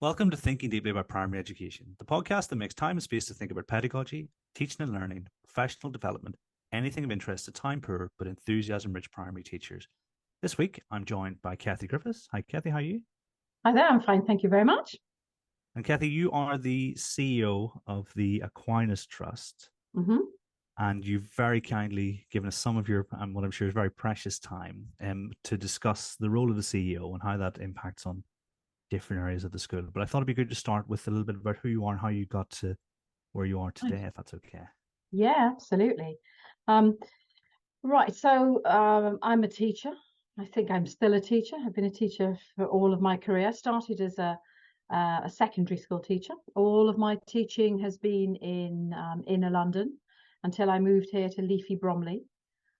Welcome to Thinking Deeply About Primary Education, the podcast that makes time and space to think about pedagogy, teaching and learning, professional development, anything of interest to time poor but enthusiasm-rich primary teachers. This week, I'm joined by Kathy Griffiths. Hi, Kathy, how are you? Hi there, I'm fine, thank you very much. And Kathy, you are the CEO of the Aquinas Trust, Mm-hmm. and you've very kindly given us some of your, and what I'm sure is very precious time, to discuss the role of the CEO and how that impacts on different areas of the school. But I thought it'd be good to start with a little bit about who you are and how you got to where you are today, if that's okay. Yeah, absolutely. Um, right, so I'm a teacher. I think I'm still a teacher. I've been a teacher for all of my career. I started as a secondary school teacher. All of my teaching has been in inner London until I moved here to leafy Bromley.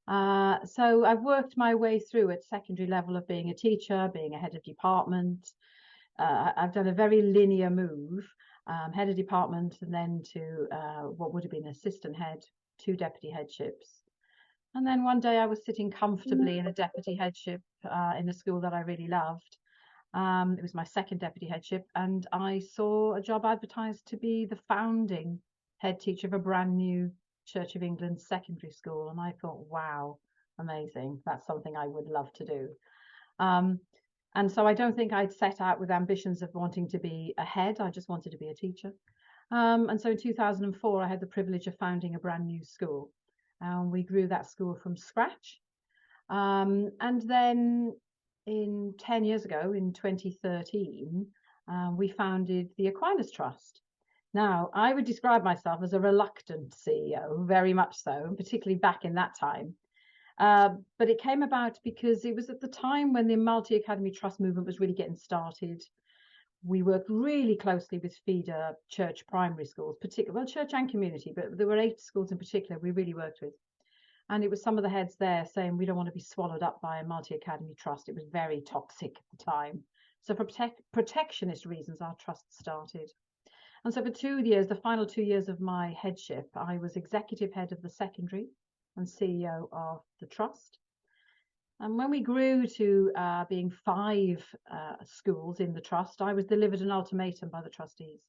So I've worked my way through at secondary level of being a teacher, being a head of department. I've done a very linear move, head of department, and then to what would have been assistant head, 2 deputy headships. And then one day I was sitting comfortably in a deputy headship in a school that I really loved. It was my second deputy headship, and I saw a job advertised to be the founding head teacher of a brand new Church of England secondary school. And I thought, wow, amazing. That's something I would love to do. Um, and so I don't think I'd set out with ambitions of wanting to be a head. I just wanted to be a teacher. And so in 2004, I had the privilege of founding a brand new school. We grew that school from scratch. And then in 10 years ago, in 2013, we founded the Aquinas Trust. Now, I would describe myself as a reluctant CEO, very much so, and particularly back in that time. But it came about because it was at the time when the Multi-Academy Trust movement was really getting started. We worked really closely with feeder church primary schools, particularly, well, church and community, but there were 8 schools in particular we really worked with. And it was some of the heads there saying, we don't want to be swallowed up by a Multi-Academy Trust. It was very toxic at the time. So for protectionist reasons, our trust started. And so for 2 years, the final 2 years of my headship, I was executive head of the secondary and CEO of the trust. And when we grew to being 5 schools in the trust, I was delivered an ultimatum by the trustees.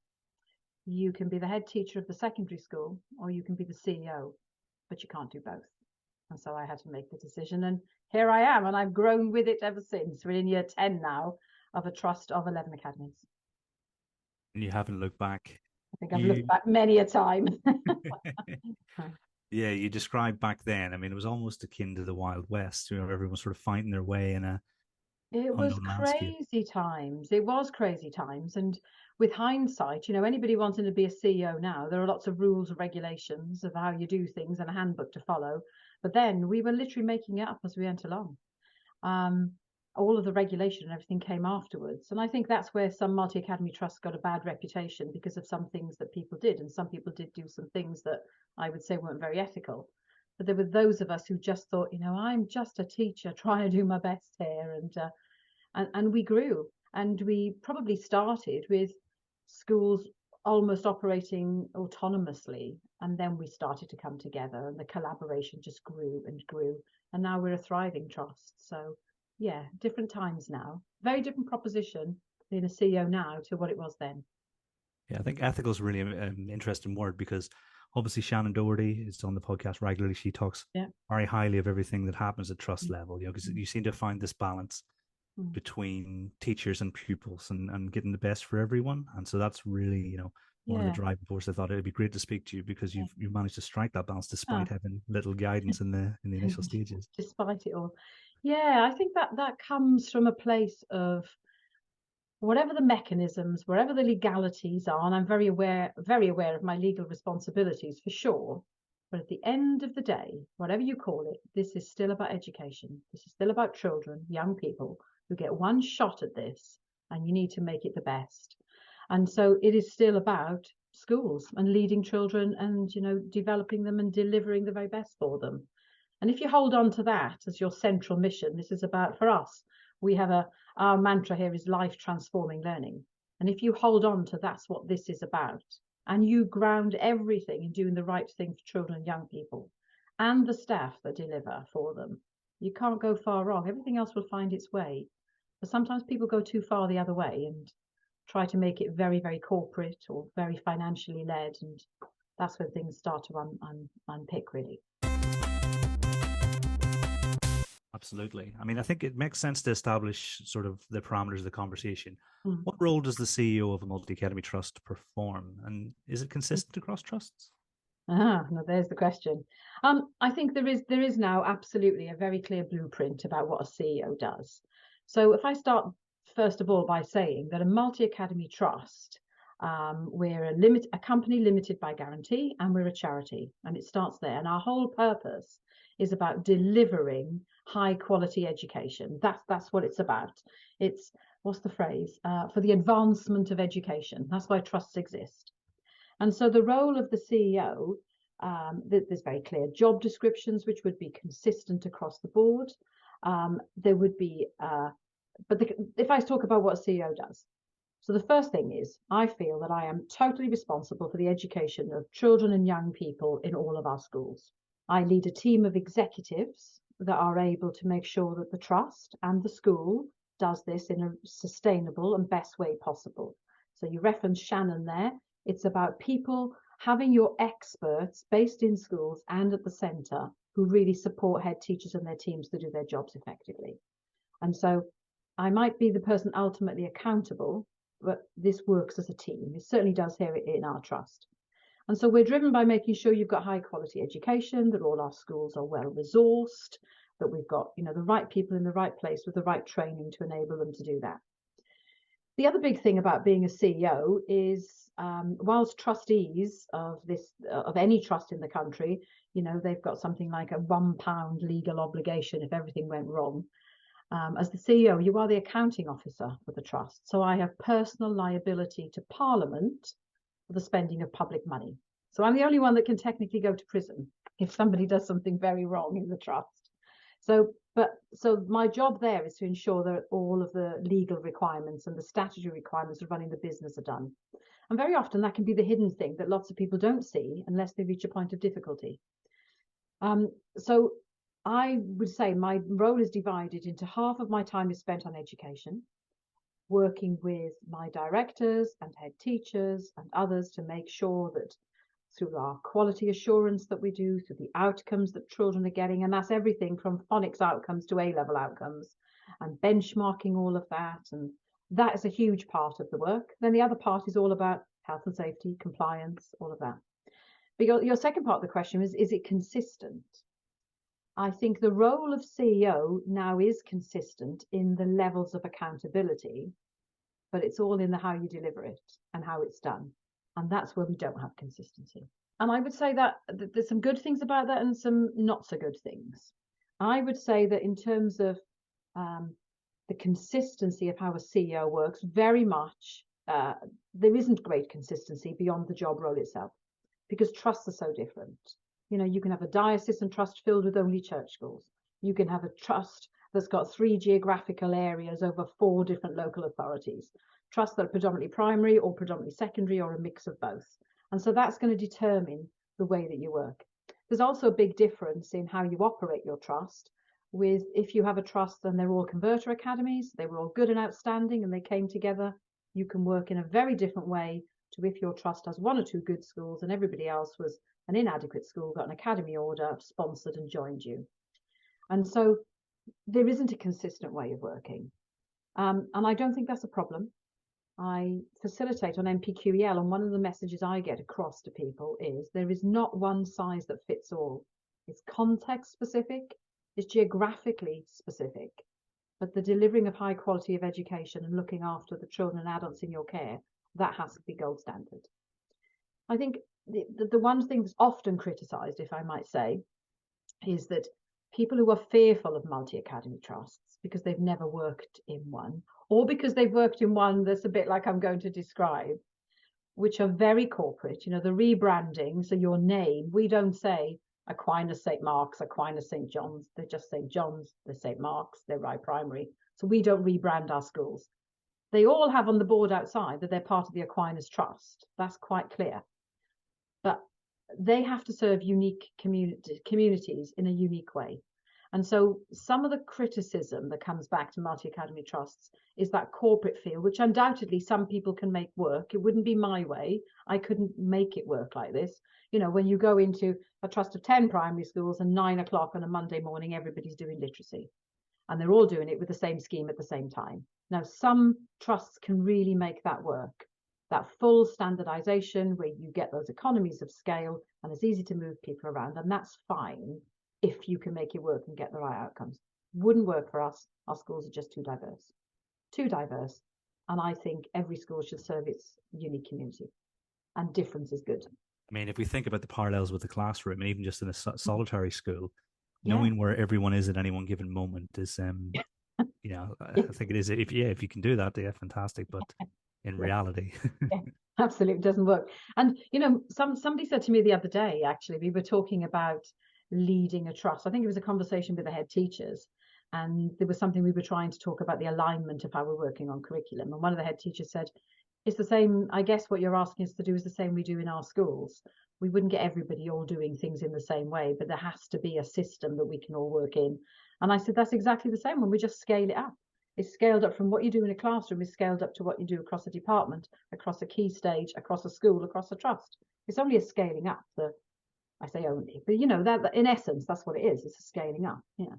You can be the head teacher of the secondary school, or you can be the CEO, but you can't do both. And so I had to make the decision. And here I am, and I've grown with it ever since. We're in year 10 now of a trust of 11 academies. And you haven't looked back. I think I've looked back many a time. Yeah, you described back then. I mean, it was almost akin to the Wild West. You know, everyone was sort of finding their way in a It was unknown landscape. crazy times. It was crazy times. And with hindsight, anybody wanting to be a CEO now, there are lots of rules and regulations of how you do things and a handbook to follow. But then we were literally making it up as we went along. All of the regulation and everything came afterwards. And I think that's where some multi-academy trusts got a bad reputation because of some things that people did. And some people did do some things that I would say weren't very ethical. But there were those of us who just thought, I'm just a teacher trying to do my best here. And we grew. And we probably started with schools almost operating autonomously. And then we started to come together and the collaboration just grew and grew. And now we're a thriving trust. So yeah, different times now. Very different proposition being a CEO now to what it was then. Yeah, I think ethical is really an interesting word because obviously Shannon Doherty is on the podcast regularly. She talks very highly of everything that happens at trust level, because you seem to find this balance between teachers and pupils and getting the best for everyone. And so that's really, one of the driving forces. I thought it'd be great to speak to you because you've managed to strike that balance despite having little guidance in the initial stages. Despite it all. Yeah, I think that comes from a place of whatever the mechanisms, wherever the legalities are, and I'm very aware of my legal responsibilities for sure. But at the end of the day, whatever you call it, this is still about education. This is still about children, young people who get one shot at this, and you need to make it the best. And so it is still about schools and leading children and, developing them and delivering the very best for them. And if you hold on to that as your central mission, this is about, for us, we have our mantra here is life transforming learning. And if you hold on to that's what this is about, and you ground everything in doing the right thing for children and young people and the staff that deliver for them, you can't go far wrong. Everything else will find its way. But sometimes people go too far the other way. And try to make it very, very corporate or very financially led, and that's when things start to unpick, really. Absolutely. I mean, I think it makes sense to establish sort of the parameters of the conversation. What role does the CEO of a multi-academy trust perform, and is it consistent across trusts? No, there's the question. I think there is now absolutely a very clear blueprint about what a CEO does. So if I start first of all by saying that a multi-academy trust, we're a company limited by guarantee, and we're a charity, and it starts there. And our whole purpose is about delivering high quality education. That's what it's about. It's, what's the phrase? For the advancement of education. That's why trusts exist. And so the role of the CEO, there's very clear job descriptions, which would be consistent across the board. There would be, if I talk about what a CEO does, so the first thing is, I feel that I am totally responsible for the education of children and young people in all of our schools. I lead a team of executives that are able to make sure that the trust and the school does this in a sustainable and best way possible. So you referenced Shannon there. It's about people having your experts based in schools and at the centre who really support head teachers and their teams to do their jobs effectively. And so I might be the person ultimately accountable, but this works as a team. It certainly does here in our trust. And so we're driven by making sure you've got high quality education, that all our schools are well resourced, that we've got, the right people in the right place with the right training to enable them to do that. The other big thing about being a CEO is, whilst trustees of any trust in the country, they've got something like a £1 legal obligation if everything went wrong. As the CEO, you are the accounting officer for the trust. So I have personal liability to Parliament for the spending of public money. So I'm the only one that can technically go to prison if somebody does something very wrong in the trust. So my job there is to ensure that all of the legal requirements and the statutory requirements of running the business are done. And very often that can be the hidden thing that lots of people don't see unless they reach a point of difficulty. So I would say my role is divided into half of my time is spent on education, working with my directors and head teachers and others to make sure that through our quality assurance that we do, through the outcomes that children are getting, and that's everything from phonics outcomes to A-level outcomes, and benchmarking all of that. And that is a huge part of the work. Then the other part is all about health and safety, compliance, all of that. But your second part of the question is it consistent? I think the role of CEO now is consistent in the levels of accountability, but it's all in the how you deliver it and how it's done. And that's where we don't have consistency. And I would say that there's some good things about that and some not so good things. I would say that in terms of the consistency of how a CEO works, very much there isn't great consistency beyond the job role itself, because trusts are so different. You can have a diocesan trust filled with only church schools. You can have a trust that's got 3 geographical areas over 4 different local authorities. Trusts that are predominantly primary or predominantly secondary or a mix of both. And so that's going to determine the way that you work. There's also a big difference in how you operate your trust. With if you have a trust and they're all converter academies, they were all good and outstanding and they came together, you can work in a very different way to if your trust has 1 or 2 good schools and everybody else was an inadequate school, got an academy order, sponsored and joined you. And so there isn't a consistent way of working. And I don't think that's a problem. I facilitate on NPQEL, and one of the messages I get across to people is there is not one size that fits all. It's context specific, it's geographically specific, but the delivering of high quality of education and looking after the children and adults in your care, that has to be gold standard. I think the one thing that's often criticised, if I might say, is that people who are fearful of multi-academy trusts because they've never worked in one, or because they've worked in one that's a bit like I'm going to describe, which are very corporate, the rebranding. So your name, we don't say Aquinas St. Mark's, Aquinas St. John's. They're just St. John's, they're St. Mark's, they're Rye Primary. So we don't rebrand our schools. They all have on the board outside that they're part of the Aquinas Trust. That's quite clear. But they have to serve unique communities in a unique way. And so some of the criticism that comes back to multi-academy trusts is that corporate feel, which undoubtedly some people can make work. It wouldn't be my way. I couldn't make it work like this. You know, when you go into a trust of 10 primary schools and 9 o'clock on a Monday morning, everybody's doing literacy. And they're all doing it with the same scheme at the same time. Now, some trusts can really make that work. That full standardization where you get those economies of scale and it's easy to move people around. And that's fine if you can make it work and get the right outcomes. Wouldn't work for us. Our schools are just too diverse. Too diverse. And I think every school should serve its unique community. And difference is good. I mean, if we think about the parallels with the classroom, and even just in a solitary school, knowing where everyone is at any one given moment is, you know, I think it is. If you can do that, yeah, fantastic. But in reality, absolutely doesn't work. And you know, somebody said to me the other day, actually, we were talking about leading a trust. I think it was a conversation with the head teachers, and there was something we were trying to talk about the alignment of how we're working on curriculum. And one of the head teachers said, it's the same, I guess what you're asking us to do is the same we do in our schools. We wouldn't get everybody all doing things in the same way, but there has to be a system that we can all work in. And I said, that's exactly the same when we just scale it up. It's scaled up from what you do in a classroom is scaled up to what you do across a department, across a key stage, across a school, across a trust. It's only a scaling up. I say only, but you know, that in essence, that's what it is. It's a scaling up. Yeah.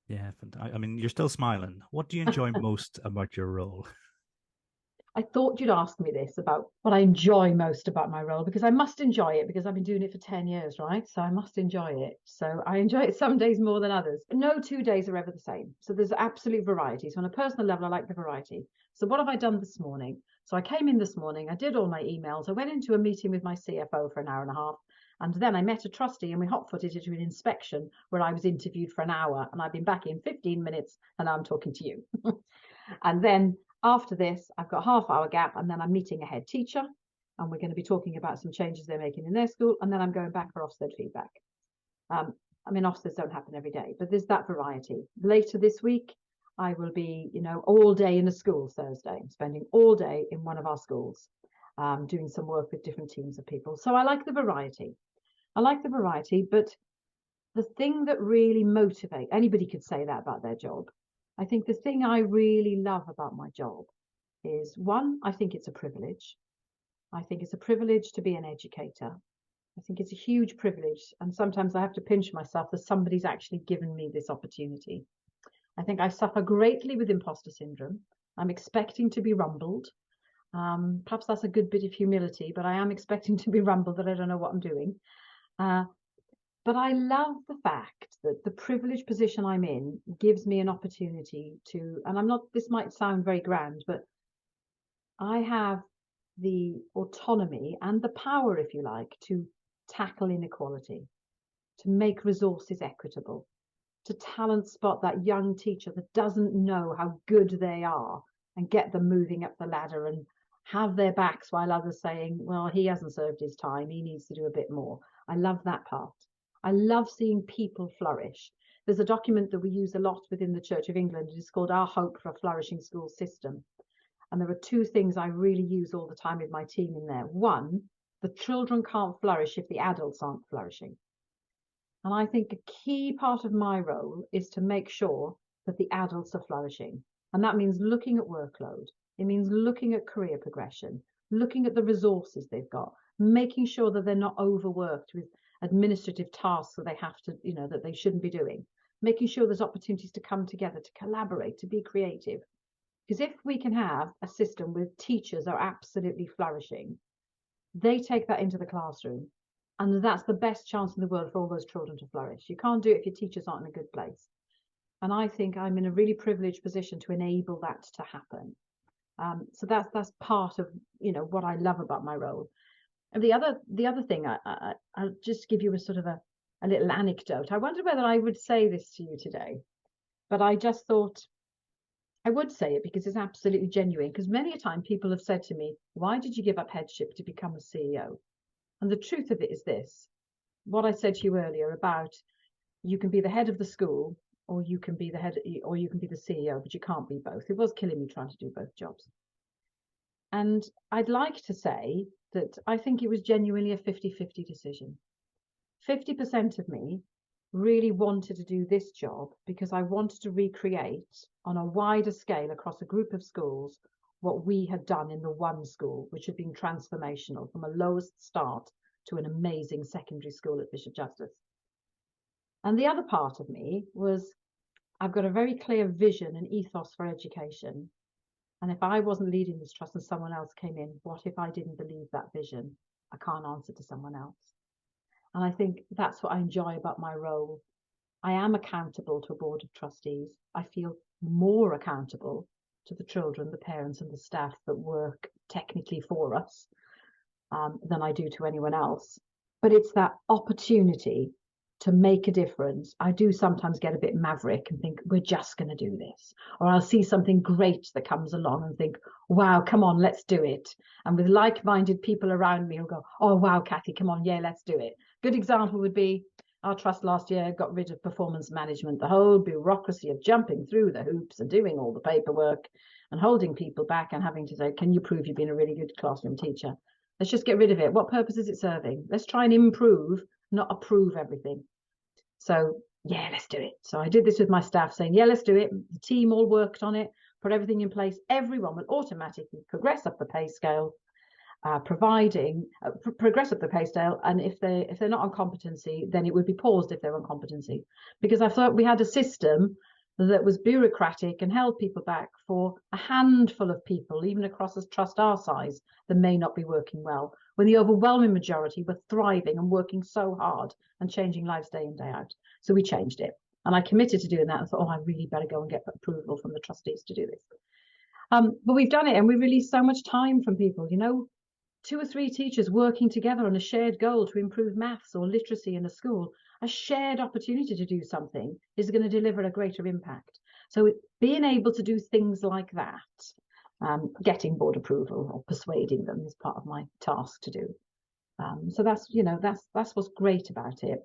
Yeah, I mean, you're still smiling. What do you enjoy most about your role? I thought you'd ask me this about what I enjoy most about my role, because I must enjoy it because I've been doing it for 10 years, right? So I must enjoy it. So I enjoy it some days more than others. No 2 days are ever the same. So there's absolute variety. So on a personal level, I like the variety. So what have I done this morning? So I came in this morning, I did all my emails. I went into a meeting with my CFO for an hour and a half. And then I met a trustee and we hot-footed it to an inspection where I was interviewed for an hour. And I've been back in 15 minutes and I'm talking to you. And then after this, I've got a half-hour gap and then I'm meeting a head teacher and we're going to be talking about some changes they're making in their school. And then I'm going back for Ofsted feedback. I mean, Ofsteds don't happen every day, but there's that variety. Later this week, I will be, you know, all day in a school Thursday. I'm spending all day in one of our schools, doing some work with different teams of people. So I like the variety. I like the variety, but the thing that really motivates, anybody could say that about their job. I think the thing I really love about my job is, one, I think it's a privilege. I think it's a privilege to be an educator. I think it's a huge privilege. And sometimes I have to pinch myself that somebody's actually given me this opportunity. I think I suffer greatly with imposter syndrome. I'm expecting to be rumbled. Perhaps that's a good bit of humility, but I am expecting to be rumbled that I don't know what I'm doing. But I love the fact that the privileged position I'm in gives me an opportunity to, and I'm not, this might sound very grand, but I have the autonomy and the power, if you like, to tackle inequality, to make resources equitable, to talent spot that young teacher that doesn't know how good they are and get them moving up the ladder and have their backs while others saying, well, he hasn't served his time, he needs to do a bit more. I love that part. I love seeing people flourish. There's a document that we use a lot within the Church of England. It is called Our Hope for a Flourishing School System. And there are two things I really use all the time with my team in there. One, the children can't flourish if the adults aren't flourishing. And I think a key part of my role is to make sure that the adults are flourishing. And that means looking at workload. It means looking at career progression, looking at the resources they've got, making sure that they're not overworked with administrative tasks that they have to, you know, that they shouldn't be doing, making sure there's opportunities to come together, to collaborate, to be creative. Because if we can have a system where teachers are absolutely flourishing, they take that into the classroom, and that's the best chance in the world for all those children to flourish. You can't do it if your teachers aren't in a good place. And I think I'm in a really privileged position to enable that to happen. So that's part of, you know, what I love about my role. And the other thing, I'll just give you a sort of a little anecdote. I wondered whether I would say this to you today, but I just thought I would say it because it's absolutely genuine. Because many a time people have said to me, why did you give up headship to become a CEO? And the truth of it is this, what I said to you earlier about you can be the head of the school or you can be the head or you can be the CEO, but you can't be both. It was killing me trying to do both jobs. And I'd like to say that I think it was genuinely a 50-50 decision. 50% of me really wanted to do this job because I wanted to recreate on a wider scale across a group of schools what we had done in the one school, which had been transformational from a lowest start to an amazing secondary school at Bishop Justice. And the other part of me was, I've got a very clear vision and ethos for education. And if I wasn't leading this trust and someone else came in, what if I didn't believe that vision? I can't answer to someone else. And I think that's what I enjoy about my role. I am accountable to a board of trustees. I feel more accountable to the children, the parents and the staff that work technically for us than I do to anyone else. But it's that opportunity to make a difference. I do sometimes get a bit maverick and think, we're just going to do this. Or I'll see something great that comes along and think, wow, come on, let's do it. And with like-minded people around me who'll go, oh, wow, Kathy, come on, yeah, let's do it. Good example would be our trust last year got rid of performance management, the whole bureaucracy of jumping through the hoops and doing all the paperwork and holding people back and having to say, can you prove you've been a really good classroom teacher? Let's just get rid of it. What purpose is it serving? Let's try and improve, not approve everything. So yeah, let's do it. So I did this with my staff saying, yeah, let's do it. The team all worked on it, put everything in place. Everyone will automatically progress up the pay scale, progress up the pay scale. And if they're not on competency, then it would be paused if they're on competency. Because I thought we had a system that was bureaucratic and held people back for a handful of people, even across a trust our size, that may not be working well, when the overwhelming majority were thriving and working so hard and changing lives day in, day out. So we changed it. And I committed to doing that and thought, oh, I really better go and get approval from the trustees to do this. But we've done it, and we released so much time from people, 2 or 3 teachers working together on a shared goal to improve maths or literacy in a school. A shared opportunity to do something is going to deliver a greater impact. So being able to do things like that, getting board approval or persuading them is part of my task to do. So that's what's great about it.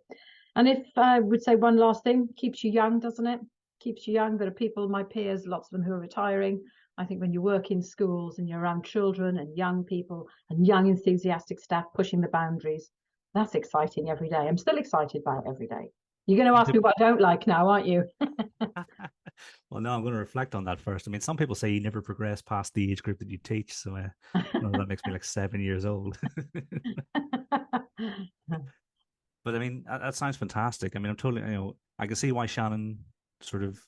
And if I would say one last thing, keeps you young, doesn't it? Keeps you young. There are people, my peers, lots of them who are retiring. I think when you work in schools and you're around children and young people and young enthusiastic staff pushing the boundaries, that's exciting every day. I'm still excited by it every day. You're going to ask me what I don't like now, aren't you? Well, no, I'm going to reflect on that first. I mean, some people say you never progress past the age group that you teach. So that makes me like 7 years old. But I mean, that sounds fantastic. I mean, I'm totally, I can see why Shannon sort of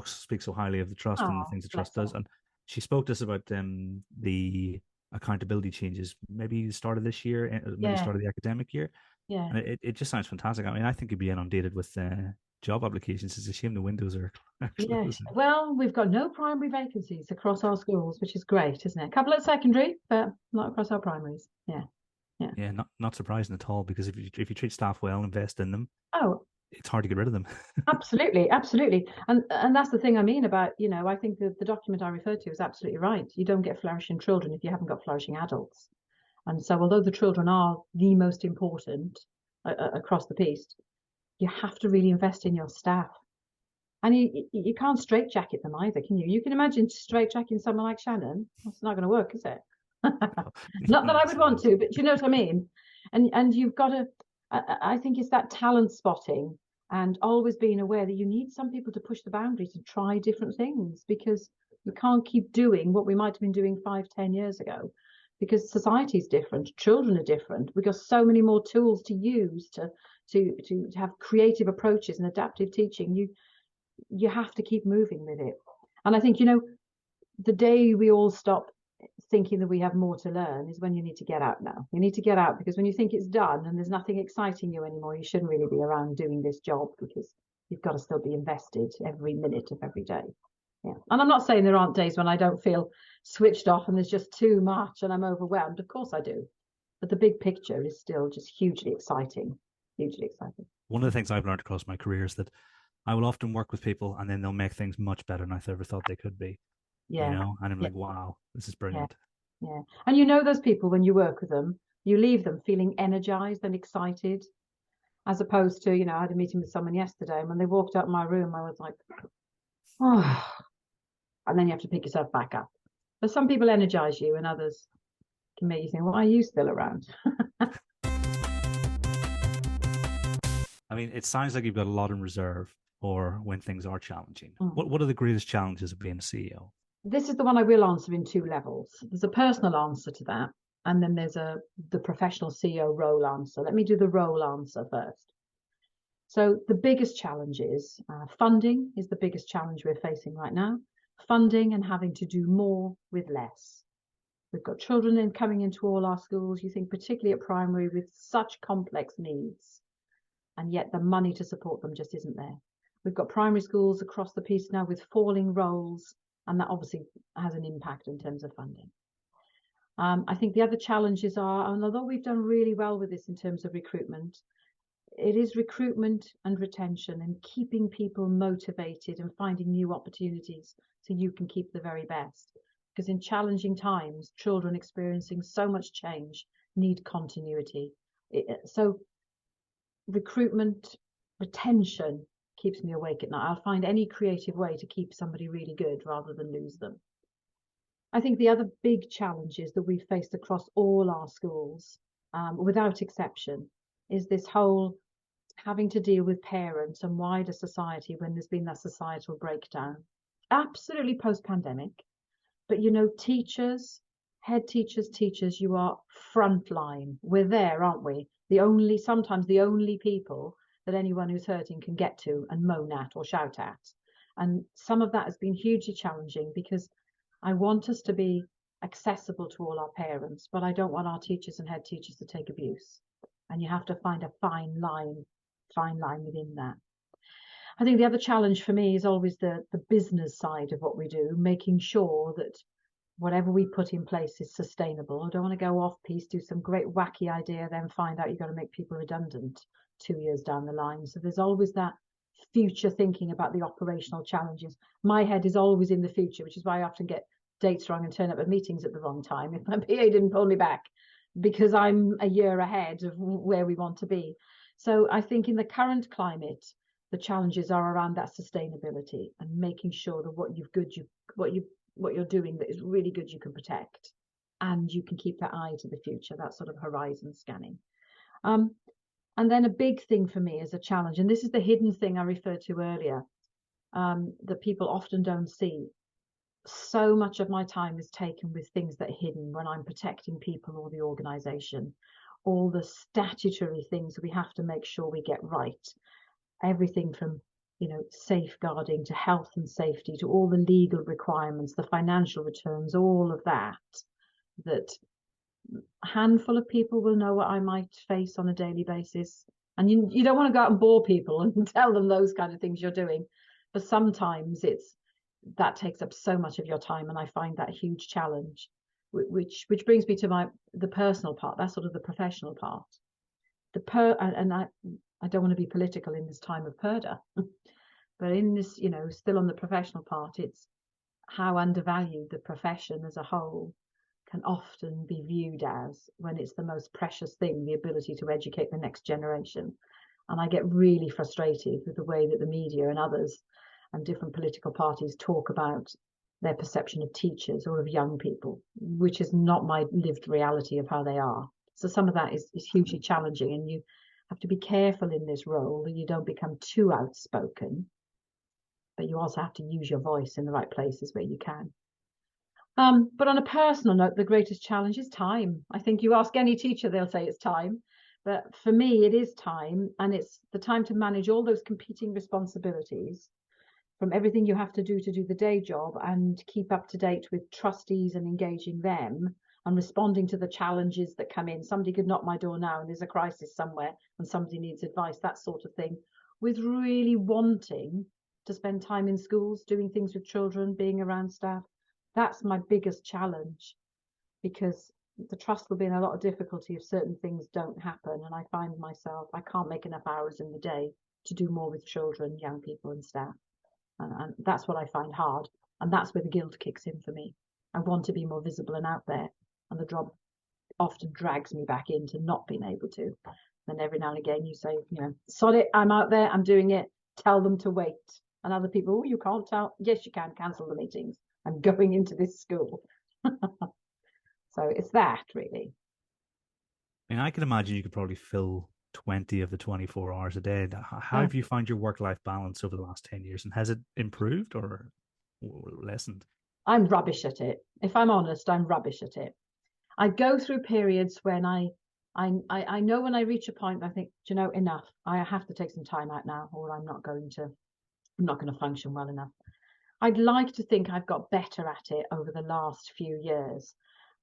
speaks so highly of the trust and the things the trust does. And she spoke to us about the accountability changes, maybe the start of this year, maybe start of the academic year. Yeah. And it just sounds fantastic. I mean, I think you'd be inundated with job applications. It's a shame the windows are closed. Yeah. Well, we've got no primary vacancies across our schools, which is great, isn't it? A couple at secondary, but not across our primaries. Yeah. Yeah, not surprising at all, because if you treat staff well, invest in them, it's hard to get rid of them. Absolutely. And that's the thing I mean about, I think that the document I referred to is absolutely right. You don't get flourishing children if you haven't got flourishing adults. And so although the children are the most important across the piece, you have to really invest in your staff. And you can't straitjacket them either, can you? You can imagine straitjacketing someone like Shannon. That's not going to work, is it? Not that I would want to, but you know what I mean? And you've got to, I think it's that talent spotting and always being aware that you need some people to push the boundaries and try different things, because we can't keep doing what we might have been doing 5-10 years ago, because society is different, children are different. We've got so many more tools to use to have creative approaches and adaptive teaching. You have to keep moving with it. And I think, the day we all stop thinking that we have more to learn is when you need to get out now. You need to get out, because when you think it's done and there's nothing exciting you anymore, you shouldn't really be around doing this job, because you've got to still be invested every minute of every day. Yeah. And I'm not saying there aren't days when I don't feel switched off and there's just too much and I'm overwhelmed. Of course I do. But the big picture is still just hugely exciting. Hugely exciting. One of the things I've learned across my career is that I will often work with people and then they'll make things much better than I ever thought they could be. Yeah. And I'm like, wow, this is brilliant. Yeah. And those people, when you work with them, you leave them feeling energized and excited, as opposed to, I had a meeting with someone yesterday, and when they walked out of my room, I was like, oh, and then you have to pick yourself back up. But some people energize you and others can make you think, why are you still around? I mean, it sounds like you've got a lot in reserve for when things are challenging. Mm. What are the greatest challenges of being a CEO? This is the one I will answer in two levels. There's a personal answer to that, and then there's the professional CEO role answer. Let me do the role answer first. So the biggest challenge is funding is the biggest challenge we're facing right now. Funding and having to do more with less. We've got children coming into all our schools, you think particularly at primary, with such complex needs, and yet the money to support them just isn't there. We've got primary schools across the piece now with falling roles, and that obviously has an impact in terms of funding. I think the other challenges are, and although we've done really well with this in terms of recruitment, it is recruitment and retention and keeping people motivated and finding new opportunities so you can keep the very best. Because in challenging times, children experiencing so much change need continuity. So recruitment, retention keeps me awake at night. I'll find any creative way to keep somebody really good rather than lose them. I think the other big challenges that we've faced across all our schools, without exception, is this whole having to deal with parents and wider society when there's been that societal breakdown. Absolutely post-pandemic. But teachers, head teachers, you are frontline. We're there, aren't we? Sometimes the only people that anyone who's hurting can get to and moan at or shout at. And some of that has been hugely challenging because I want us to be accessible to all our parents, but I don't want our teachers and head teachers to take abuse. And you have to find a fine line within that. I think the other challenge for me is always the business side of what we do, making sure that whatever we put in place is sustainable. I don't want to go off piece, do some great wacky idea, then find out you've got to make people redundant 2 years down the line. So there's always that future thinking about the operational challenges. My head is always in the future, which is why I often get dates wrong and turn up at meetings at the wrong time if my PA didn't pull me back, because I'm a year ahead of where we want to be. So I think in the current climate, the challenges are around that sustainability and making sure that what you're doing that is really good you can protect, and you can keep that eye to the future, that sort of horizon scanning. And then a big thing for me is a challenge, and this is the hidden thing I referred to earlier, that people often don't see. So much of my time is taken with things that are hidden when I'm protecting people or the organization, all the statutory things we have to make sure we get right. Everything from safeguarding to health and safety to all the legal requirements, the financial returns, all of that a handful of people will know what I might face on a daily basis. And you don't want to go out and bore people and tell them those kind of things you're doing, but sometimes that takes up so much of your time, and I find that a huge challenge, which brings me to the personal part. That's sort of the professional part. I don't want to be political in this time of purdah, but in this, still on the professional part, it's how undervalued the profession as a whole can often be viewed as, when it's the most precious thing, the ability to educate the next generation. And I get really frustrated with the way that the media and others and different political parties talk about their perception of teachers or of young people, which is not my lived reality of how they are. So some of that is hugely challenging, and you have to be careful in this role that you don't become too outspoken, but you also have to use your voice in the right places where you can. But on a personal note, the greatest challenge is time. I think you ask any teacher, they'll say it's time. But for me, it is time, and it's the time to manage all those competing responsibilities, from everything you have to do the day job and keep up to date with trustees and engaging them and responding to the challenges that come in. Somebody could knock my door now and there's a crisis somewhere and somebody needs advice, that sort of thing, with really wanting to spend time in schools, doing things with children, being around staff. That's my biggest challenge, because the trust will be in a lot of difficulty if certain things don't happen. And I find myself, I can't make enough hours in the day to do more with children, young people and staff. And that's what I find hard. And that's where the guilt kicks in for me. I want to be more visible and out there. And the job often drags me back into not being able to. Then every now and again you say, sod it, I'm out there, I'm doing it. Tell them to wait. And other people, oh, you can't tell. Yes, you can. Cancel the meetings. I'm going into this school. So it's that, really. I mean, I can imagine you could probably fill 20 of the 24 hours a day. How Oh, have you found your work-life balance over the last 10 years? And has it improved or lessened? I'm rubbish at it. If I'm honest, I'm rubbish at it. I go through periods when I know when I reach a point, I think, do you know, enough. I have to take some time out now, or I'm not going to function well enough. I'd like to think I've got better at it over the last few years.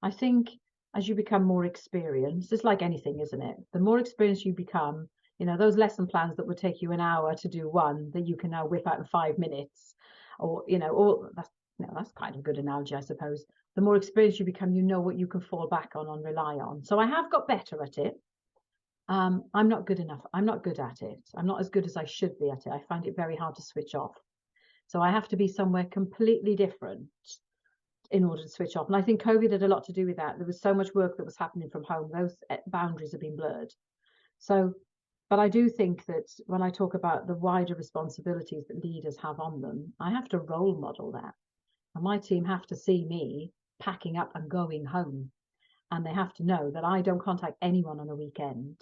I think as you become more experienced, it's like anything, isn't it? The more experienced you become, you know, those lesson plans that would take you an hour to do one, that you can now whip out in 5 minutes, or, you know, or that's, you know, that's kind of a good analogy, I suppose. The more experienced you become, you know what you can fall back on and rely on. So I have got better at it. I'm not good enough. I'm not good at it. I'm not as good as I should be at it. I find it very hard to switch off. So I have to be somewhere completely different in order to switch off. And I think COVID had a lot to do with that. There was so much work that was happening from home. Those boundaries have been blurred. So, but I do think that when I talk about the wider responsibilities that leaders have on them, I have to role model that. And my team have to see me packing up and going home. And they have to know that I don't contact anyone on a weekend.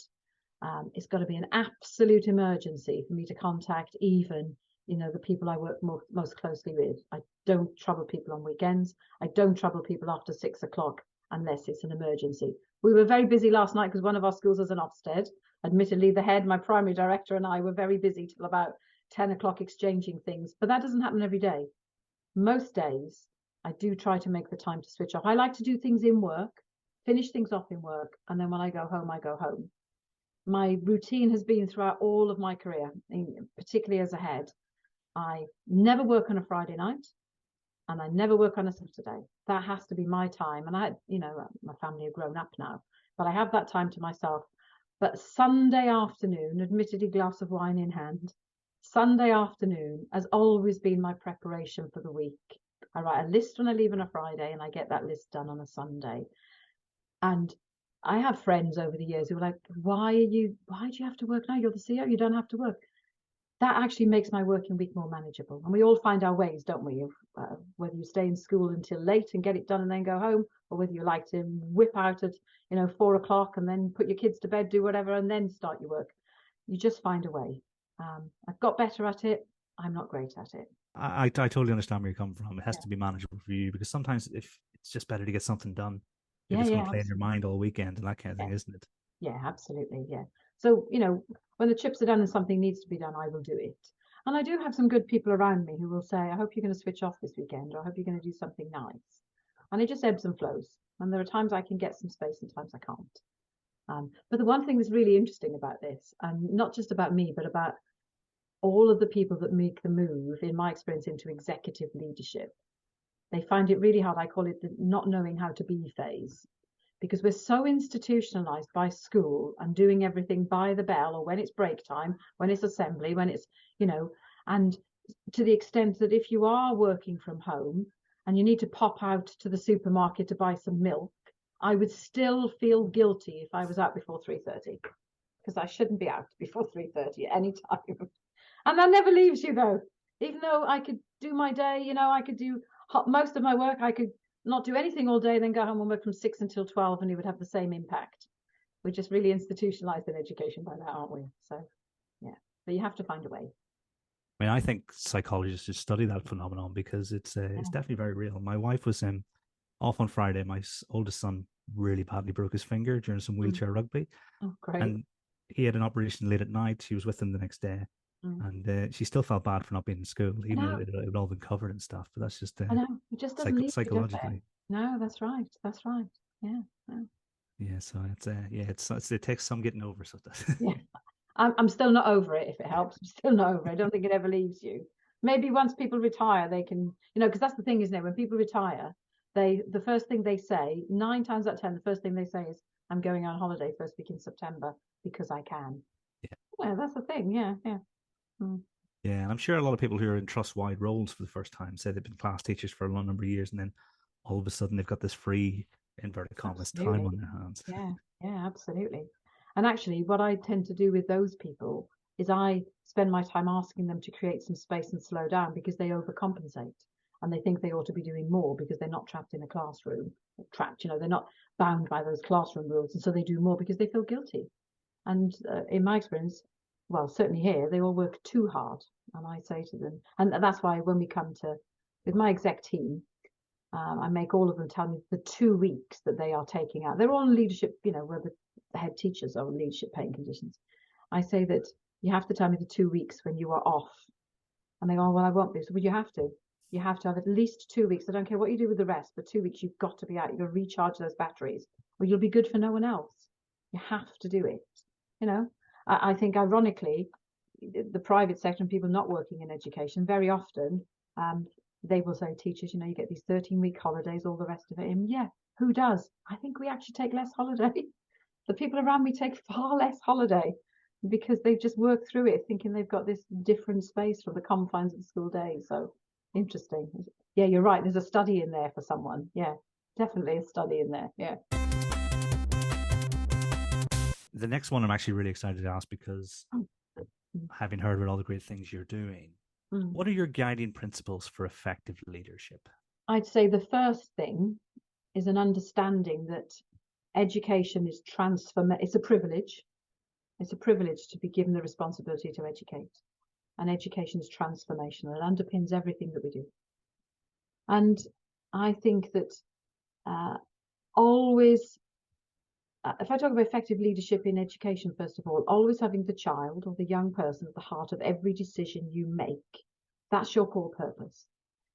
It's got to be an absolute emergency for me to contact even, you know, the people I work most closely with. I don't trouble people on weekends. I don't trouble people after 6 o'clock unless it's an emergency. We were very busy last night because one of our schools is an Ofsted. Admittedly, the head, my primary director, and I were very busy till about 10 o'clock exchanging things, but that doesn't happen every day. Most days, I do try to make the time to switch off. I like to do things in work, finish things off in work, and then when I go home, I go home. My routine has been throughout all of my career, particularly as a head. I never work on a Friday night and I never work on a Saturday. That has to be my time. And I, you know, my family are grown up now, but I have that time to myself. But Sunday afternoon, admittedly, glass of wine in hand, Sunday afternoon has always been my preparation for the week. I write a list when I leave on a Friday and I get that list done on a Sunday. And I have friends over the years who are like, why do you have to work now? You're the CEO, you don't have to work. That actually makes my working week more manageable. And we all find our ways, don't we? Whether you stay in school until late and get it done and then go home, or whether you like to whip out at, 4 o'clock and then put your kids to bed, do whatever, and then start your work. You just find a way. I've got better at it. I'm not great at it. I totally understand where you're coming from. It has Yeah. to be manageable for you because sometimes if it's just better to get something done if Yeah, it's going yeah, to play in your absolutely. mind all weekend and that kind of Yeah, thing, isn't it? yeah, absolutely. Yeah. So, when the chips are done and something needs to be done, I will do it. And I do have some good people around me who will say, I hope you're going to switch off this weekend, or I hope you're going to do something nice. And it just ebbs and flows. And there are times I can get some space and times I can't. But the one thing that's really interesting about this, and not just about me, but about all of the people that make the move, in my experience, into executive leadership, they find it really hard. I call it the not knowing how to be phase, because we're so institutionalized by school and doing everything by the bell, or when it's break time, when it's assembly, when it's, and to the extent that if you are working from home and you need to pop out to the supermarket to buy some milk, I would still feel guilty if I was out before 3:30, because I shouldn't be out before 3:30 at any time. And that never leaves you, though. Even though I could do my day, I could do most of my work, I could not do anything all day, then go home and work from 6 until 12, and it would have the same impact. We're just really institutionalized in education by that, aren't we? So, yeah, but you have to find a way. I mean, I think psychologists should study that phenomenon because it's Yeah. definitely very real. My wife was off on Friday. My oldest son really badly broke his finger during some Mm. wheelchair rugby, Oh, great. and he had an operation late at night. She was with him the next day, Mm. and she still felt bad for not being in school, I even though know. it had all been covered and stuff. But that's just I know. It just doesn't leave you, does it? psychologically. No, that's right. That's right. Yeah. Yeah. Yeah, so it takes some getting over. So that Yeah. I'm still not over it, if it helps. I'm still not over it. I don't think it ever leaves you. Maybe once people retire, they can, because that's the thing, isn't it? When people retire, the first thing they say, 9 times out of 10, the first thing they say is, I'm going on holiday first week in September because I can. yeah, Yeah, that's the thing. Yeah, yeah. Mm. yeah, and I'm sure a lot of people who are in trust wide roles for the first time say they've been class teachers for a long number of years, and then all of a sudden they've got this free inverted commas time Absolutely. on their hands. Yeah, yeah, absolutely. And actually, what I tend to do with those people is I spend my time asking them to create some space and slow down because they overcompensate and they think they ought to be doing more because they're not trapped in a classroom. Trapped, they're not bound by those classroom rules. And so they do more because they feel guilty. And in my experience, well, certainly here, they all work too hard. And I say to them, and that's why when we come to, with my exec team, I make all of them tell me the 2 weeks that they are taking out. They're all on leadership, where the head teachers are on leadership paying conditions. I say that you have to tell me the 2 weeks when you are off. And they go, well, I won't be. So, well, you have to. You have to have at least 2 weeks. I don't care what you do with the rest, but 2 weeks, you've got to be out. You've got to recharge those batteries, or you'll be good for no one else. You have to do it. I think, ironically, the private sector and people not working in education, very often, they will say, teachers, you get these 13-week holidays, all the rest of it. And yeah, who does? I think we actually take less holiday. The people around me take far less holiday because they've just worked through it thinking they've got this different space from the confines of the school day. So interesting. Yeah, you're right. There's a study in there for someone. Yeah, definitely a study in there. Yeah. The next one I'm actually really excited to ask because having heard about all the great things you're doing, what are your guiding principles for effective leadership? I'd say the first thing is an understanding that education is it's a privilege. It's a privilege to be given the responsibility to educate. And education is transformational. It underpins everything that we do. And I think that always, if I talk about effective leadership in education, first of all, always having the child or the young person at the heart of every decision you make. That's your core purpose.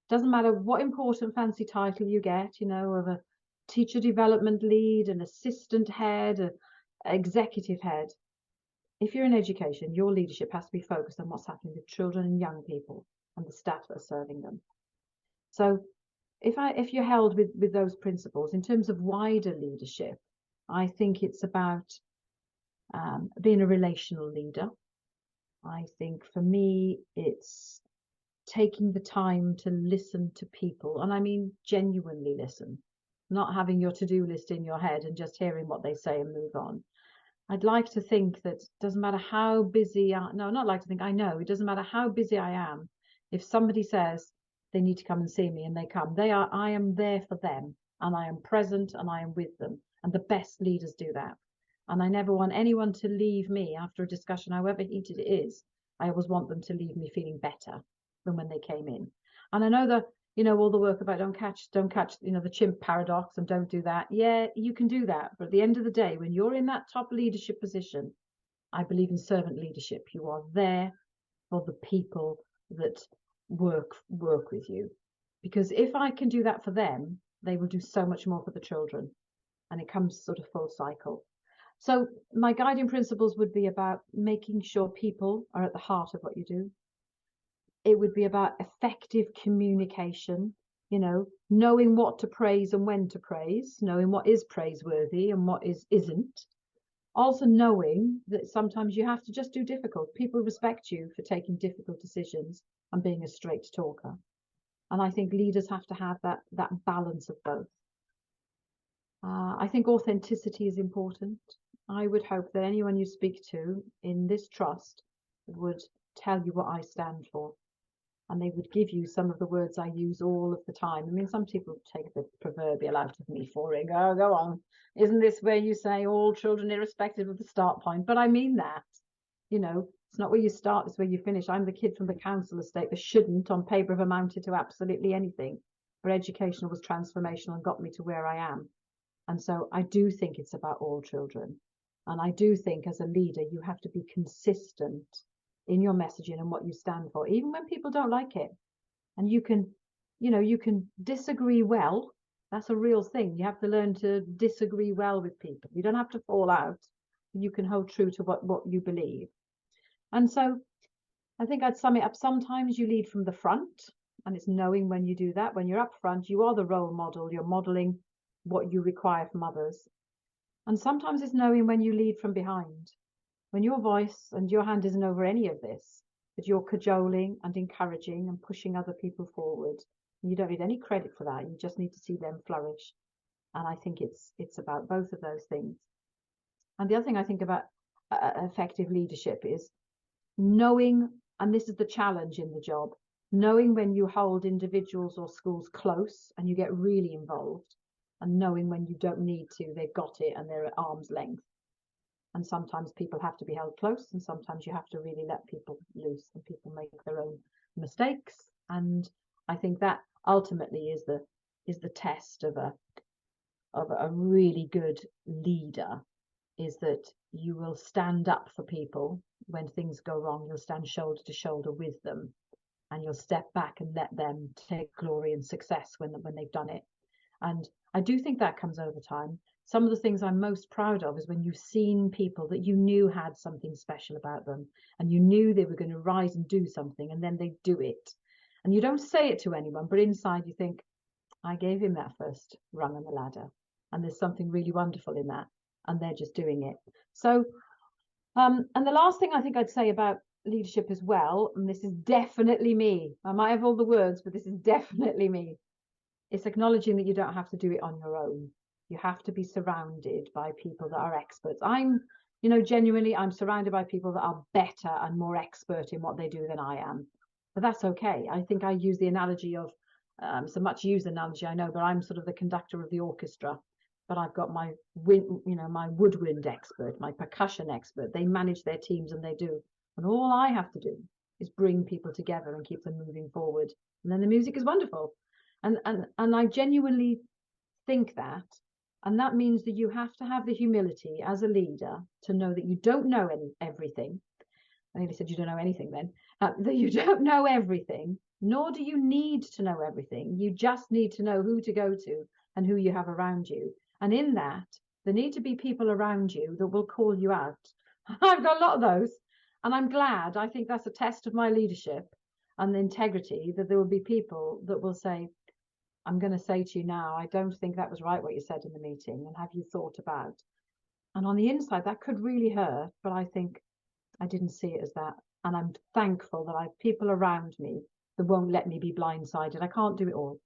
Doesn't matter what important fancy title you get, of a teacher development lead, an assistant head, an executive head. If you're in education, your leadership has to be focused on what's happening with children and young people and the staff that are serving them. So if you're held with those principles, in terms of wider leadership, I think it's about being a relational leader. I think for me, it's taking the time to listen to people. And I mean, genuinely listen, not having your to-do list in your head and just hearing what they say and move on. I'd like to think that it doesn't matter how busy, I know it doesn't matter how busy I am. If somebody says they need to come and see me and they come, I am there for them and I am present and I am with them. And the best leaders do that. And I never want anyone to leave me after a discussion, however heated it is. I always want them to leave me feeling better than when they came in. And I know that, all the work about don't catch, the chimp paradox and don't do that. Yeah, you can do that. But at the end of the day, when you're in that top leadership position, I believe in servant leadership. You are there for the people that work with you. Because if I can do that for them, they will do so much more for the children. And it comes sort of full cycle. So my guiding principles would be about making sure people are at the heart of what you do. It would be about effective communication, knowing what to praise and when to praise, knowing what is praiseworthy and what isn't. Also knowing that sometimes you have to just do difficult. People respect you for taking difficult decisions and being a straight talker. And I think leaders have to have that balance of both. I think authenticity is important. I would hope that anyone you speak to in this trust would tell you what I stand for. And they would give you some of the words I use all of the time. I mean, some people take the proverbial out of me for it. Go on. Isn't this where you say all children irrespective of the start point? But I mean that. It's not where you start, it's where you finish. I'm the kid from the council estate that shouldn't on paper have amounted to absolutely anything. But education was transformational and got me to where I am. And so I do think it's about all children. And I do think as a leader, you have to be consistent in your messaging and what you stand for, even when people don't like it. And you can disagree well. That's a real thing. You have to learn to disagree well with people. You don't have to fall out. You can hold true to what you believe. And so I think I'd sum it up. Sometimes you lead from the front, and it's knowing when you do that. When you're up front, you are the role model. You're modeling what you require from others. And sometimes it's knowing when you lead from behind. When your voice and your hand isn't over any of this, but you're cajoling and encouraging and pushing other people forward. And you don't need any credit for that. You just need to see them flourish. And I think it's about both of those things. And the other thing I think about effective leadership is knowing, and this is the challenge in the job, knowing when you hold individuals or schools close and you get really involved, and knowing when you don't need to, they've got it and they're at arm's length. And sometimes people have to be held close, and sometimes you have to really let people loose, and people make their own mistakes. And I think that ultimately is the test of a really good leader, is that you will stand up for people when things go wrong. You'll stand shoulder to shoulder with them, and you'll step back and let them take glory and success when they've done it. And I do think that comes over time. Some of the things I'm most proud of is when you've seen people that you knew had something special about them, and you knew they were going to rise and do something, and then they do it. And you don't say it to anyone, but inside you think, I gave him that first rung on the ladder, and there's something really wonderful in that, and they're just doing it. So, and the last thing I think I'd say about leadership as well, and this is definitely me, I might have all the words, but this is definitely me, it's acknowledging that you don't have to do it on your own. You have to be surrounded by people that are experts. Genuinely, I'm surrounded by people that are better and more expert in what they do than I am. But that's okay. I think I use the analogy of, it's a much used analogy, I know, but I'm sort of the conductor of the orchestra. But I've got my woodwind expert, my percussion expert. They manage their teams, and they do. And all I have to do is bring people together and keep them moving forward. And then the music is wonderful. And I genuinely think that. And that means that you have to have the humility as a leader to know that you don't know everything. I nearly said you don't know anything then. That you don't know everything, nor do you need to know everything. You just need to know who to go to and who you have around you. And in that, there need to be people around you that will call you out. I've got a lot of those. And I'm glad. I think that's a test of my leadership and the integrity, that there will be people that will say, I'm going to say to you now, I don't think that was right what you said in the meeting, and have you thought about? And on the inside, that could really hurt, but I think I didn't see it as that. And I'm thankful that I have people around me that won't let me be blindsided. I can't do it all.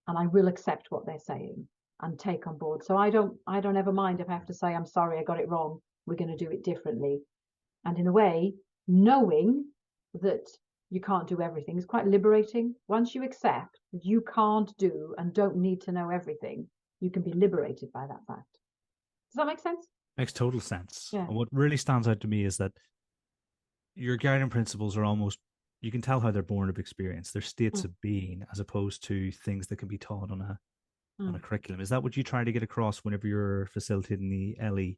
And I will accept what they're saying and take on board. So I don't ever mind if I have to say, I'm sorry, I got it wrong. We're going to do it differently. And in a way, knowing that you can't do everything is quite liberating. Once you accept that you can't do and don't need to know everything, you can be liberated by that fact. Does that make sense? Makes total sense. Yeah. And what really stands out to me is that your guiding principles are almost, you can tell how they're born of experience. They're states of being, as opposed to things that can be taught on a curriculum. Is that what you try to get across whenever you're facilitating the LE,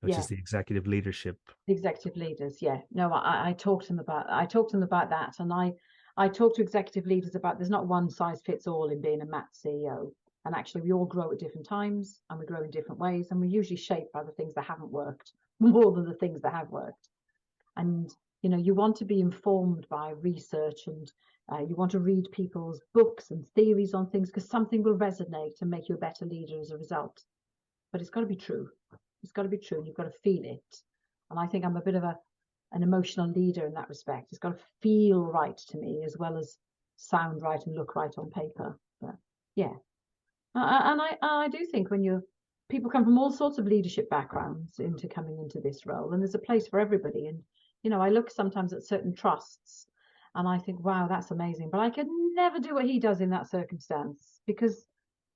which is the executive leadership? The executive leaders, yeah. No, I talk to them about that, and I talk to executive leaders about, there's not one size fits all in being a MAT CEO. And actually, we all grow at different times, and we grow in different ways, and we're usually shaped by the things that haven't worked more than the things that have worked. And you want to be informed by research, and you want to read people's books and theories on things, because something will resonate and make you a better leader as a result. But it's got to be true. It's got to be true, and you've got to feel it. And I think I'm a bit of an emotional leader in that respect. It's got to feel right to me, as well as sound right and look right on paper. But yeah, and I do think when people come from all sorts of leadership backgrounds into coming into this role, and there's a place for everybody. And I look sometimes at certain trusts, and I think, wow, that's amazing, but I could never do what he does in that circumstance, because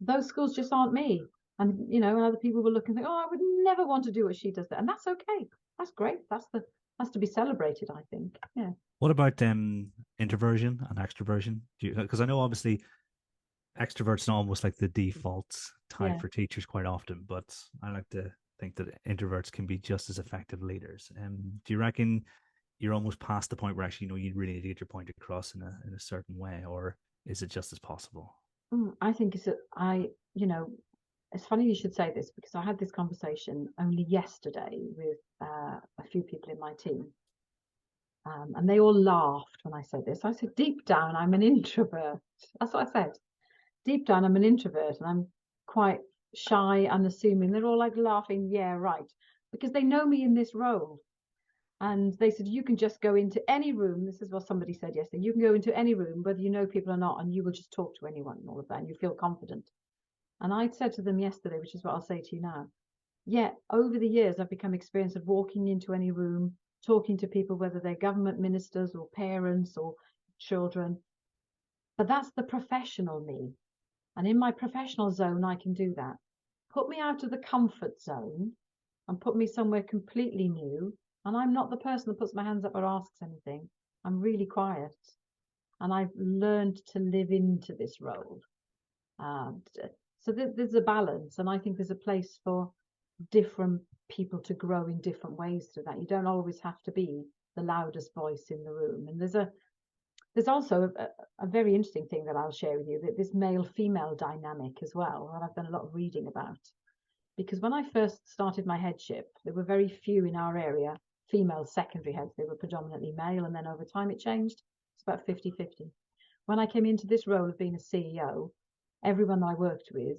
those schools just aren't me. And and other people will look and think, oh, I would never want to do what she does there. And that's okay. That's great. That's to be celebrated, I think. Yeah. What about introversion and extroversion? Because I know obviously extroverts are almost like the default type for teachers quite often, but I like to think that introverts can be just as effective leaders. Do you reckon you're almost past the point where actually you really need to get your point across in a certain way, or is it just as possible? I think it's funny you should say this, because I had this conversation only yesterday with a few people in my team. And they all laughed when I said this. I said, deep down, I'm an introvert. That's what I said. Deep down, I'm an introvert, and I'm quite shy, unassuming. They're all like laughing, yeah, right. Because they know me in this role. And they said, you can just go into any room. This is what somebody said yesterday. You can go into any room, whether you know people or not, and you will just talk to anyone and all of that, and you feel confident. And I'd said to them yesterday, which is what I'll say to you now, yeah, over the years, I've become experienced of walking into any room, talking to people, whether they're government ministers or parents or children. But that's the professional me. And in my professional zone, I can do that. Put me out of the comfort zone, and put me somewhere completely new. And I'm not the person that puts my hands up or asks anything. I'm really quiet. And I've learned to live into this role. So there's a balance. And I think there's a place for different people to grow in different ways through that. You don't always have to be the loudest voice in the room. And there's also a very interesting thing that I'll share with you, that this male-female dynamic as well, that I've done a lot of reading about. Because when I first started my headship, there were very few in our area female secondary heads. They were predominantly male, and then over time it changed. It's about 50-50. When I came into this role of being a CEO, everyone I worked with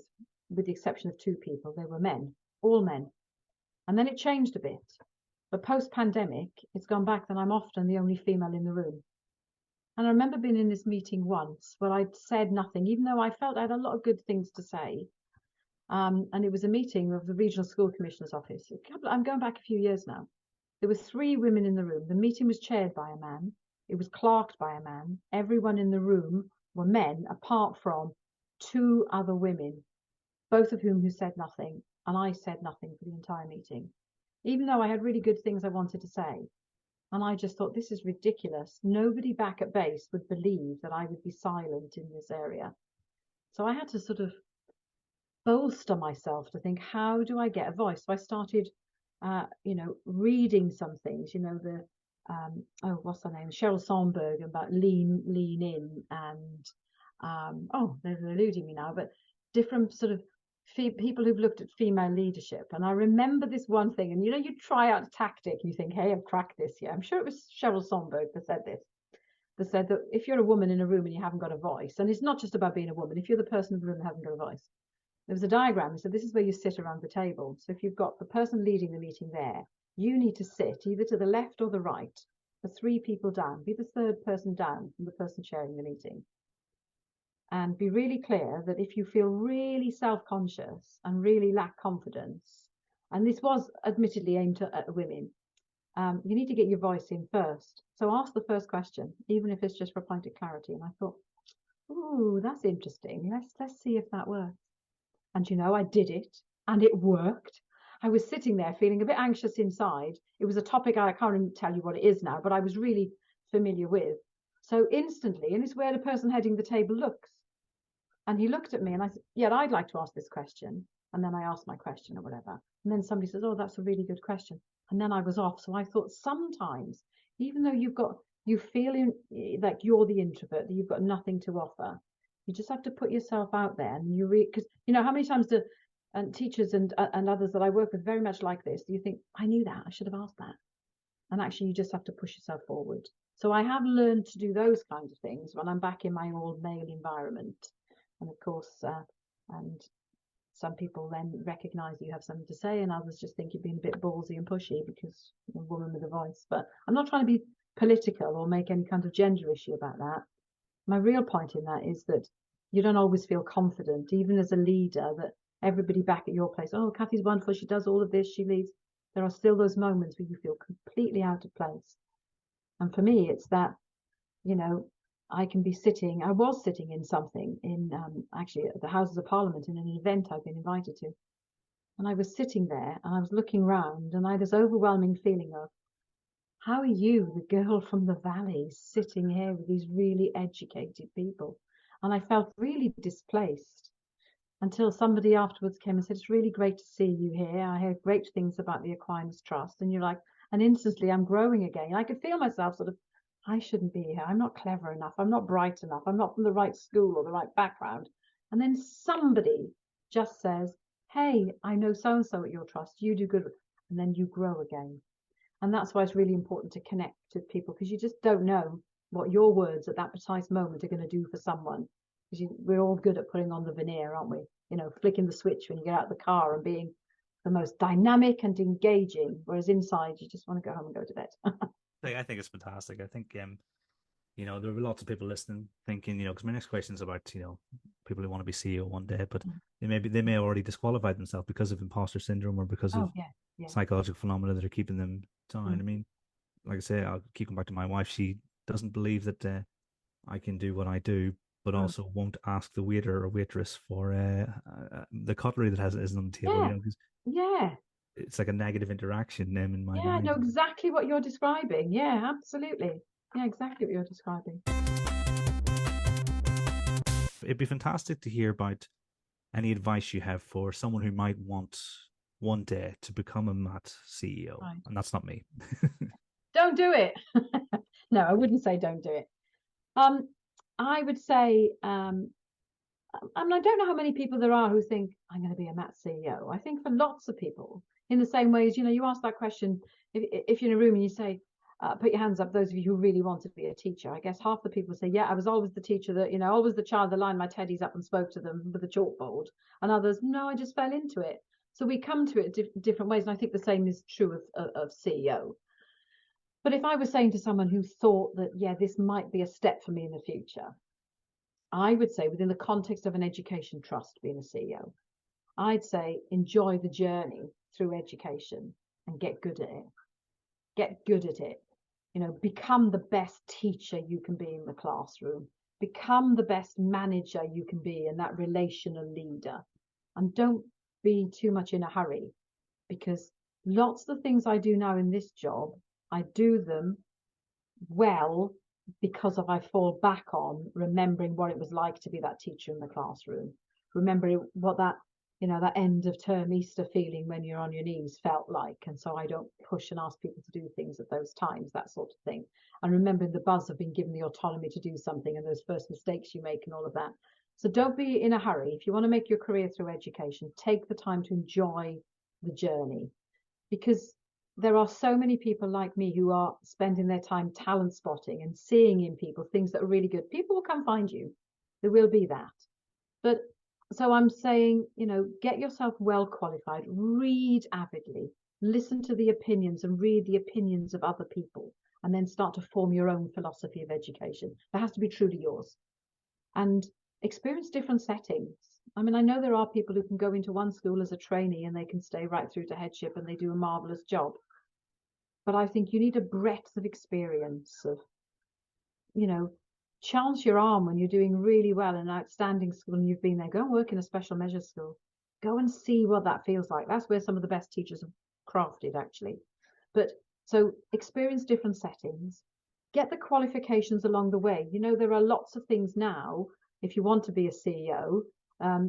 the exception of 2 people, they were men, all men. And then it changed a bit. But post-pandemic, it's gone back that I'm often the only female in the room. And I remember being in this meeting once where I'd said nothing, even though I felt I had a lot of good things to say. And it was a meeting of the Regional School Commissioner's office. I'm going back a few years now. There were 3 women in the room. The meeting was chaired by a man. It was clerked by a man. Everyone in the room were men, apart from 2 other women, both of whom said nothing. And I said nothing for the entire meeting, even though I had really good things I wanted to say. And I just thought, this is ridiculous. Nobody back at base would believe that I would be silent in this area. So I had to sort of bolster myself to think, how do I get a voice? So I started, reading some things, what's her name? Sheryl Sandberg, about lean in, and they're eluding me now, but different sort of people who've looked at female leadership. And I remember this one thing, and you try out a tactic, and you think, hey, I've cracked this. Yeah, I'm sure it was Sheryl Sandberg that said this. That said that if you're a woman in a room and you haven't got a voice, and it's not just about being a woman, if you're the person in the room and haven't got a voice, there was a diagram. So this is where you sit around the table. So if you've got the person leading the meeting there, you need to sit either to the left or the right, for 3 people down, be the 3rd person down from the person chairing the meeting. And be really clear that if you feel really self-conscious and really lack confidence, and this was admittedly aimed at women, you need to get your voice in first. So ask the first question, even if it's just for a point of clarity. And I thought, ooh, that's interesting. Let's see if that works. And I did it, and it worked. I was sitting there feeling a bit anxious inside. It was a topic I can't even tell you what it is now, but I was really familiar with. So instantly, and it's where the person heading the table looks. And he looked at me, and I said, yeah, I'd like to ask this question. And then I asked my question or whatever. And then somebody says, oh, that's a really good question. And then I was off. So I thought, sometimes, even though you feel like you're the introvert, that you've got nothing to offer, you just have to put yourself out there. And because how many times do teachers and others that I work with very much like this, do you think, I knew that, I should have asked that? And actually, you just have to push yourself forward. So I have learned to do those kinds of things when I'm back in my old male environment. And of course, and some people then recognize you have something to say, and others just think you're being a bit ballsy and pushy because you're a woman with a voice. But I'm not trying to be political or make any kind of gender issue about that. My real point in that is that you don't always feel confident, even as a leader, that everybody back at your place, oh, Kathy's wonderful, she does all of this, she leads. There are still those moments where you feel completely out of place. And for me, it's that, I was sitting in something actually at the Houses of Parliament in an event I've been invited to. And I was sitting there and I was looking round, and I had this overwhelming feeling of, how are you, the girl from the valleys, sitting here with these really educated people? And I felt really displaced until somebody afterwards came and said, it's really great to see you here. I heard great things about the Aquinas Trust. And you're like, and instantly I'm growing again. I could feel myself sort of, I shouldn't be here. I'm not clever enough. I'm not bright enough. I'm not from the right school or the right background. And then somebody just says, hey, I know so-and-so at your trust. You do good. And then you grow again. And that's why it's really important to connect with people, because you just don't know what your words at that precise moment are going to do for someone. Because we're all good at putting on the veneer, aren't we? Flicking the switch when you get out of the car and being the most dynamic and engaging, whereas inside you just want to go home and go to bed. I think it's fantastic. I think there are lots of people listening thinking, because my next question is about, people who want to be CEO one day, but they may already disqualify themselves because of imposter syndrome or because of psychological phenomena that are keeping them down. I mean, like I say, I'll keep going back to my wife. She doesn't believe that I can do what I do, but also won't ask the waiter or waitress for the cutlery that is on the table. Yeah. it's like a negative interaction in my Yeah, I know mind. exactly what you're describing. Yeah, absolutely. Yeah, exactly what you're describing. It'd be fantastic to hear about any advice you have for someone who might want one day to become a math CEO, Right. and that's not me. Don't do it. No, I wouldn't say don't do it. Um, I would say, I mean, I don't know how many people there are who think I'm going to be a math CEO. I think for lots of people, in the same way as, you ask that question, if you're in a room and you say, put your hands up, those of you who really want to be a teacher. I guess half the people say, yeah, I was always the teacher that, always the child that lined my teddies up and spoke to them with a chalkboard. And others, no, I just fell into it. So we come to it different ways. And I think the same is true of CEO. But if I was saying to someone who thought that, yeah, this might be a step for me in the future, I would say within the context of an education trust being a CEO, I'd say enjoy the journey through education and get good at it. Get good at it. Become the best teacher you can be in the classroom. Become the best manager you can be and that relational leader. And don't be too much in a hurry, because lots of the things I do now in this job, I do them well because I fall back on remembering what it was like to be that teacher in the classroom, remembering what that end of term Easter feeling when you're on your knees felt like. And so I don't push and ask people to do things at those times, that sort of thing. And remembering the buzz of being given the autonomy to do something and those first mistakes you make and all of that. So don't be in a hurry. If you want to make your career through education, take the time to enjoy the journey, because there are so many people like me who are spending their time talent spotting and seeing in people things that are really good. People will come find you. There will be that. But so I'm saying, get yourself well qualified, read avidly, listen to the opinions and read the opinions of other people, and then start to form your own philosophy of education. That has to be truly yours. And experience different settings. I mean, I know there are people who can go into one school as a trainee and they can stay right through to headship and they do a marvelous job. But I think you need a breadth of experience of, chance your arm when you're doing really well in an outstanding school and you've been there. Go and work in a special measures school. Go and see what that feels like. That's where some of the best teachers have crafted, actually. But so experience different settings, get the qualifications along the way. There are lots of things now. If you want to be a CEO,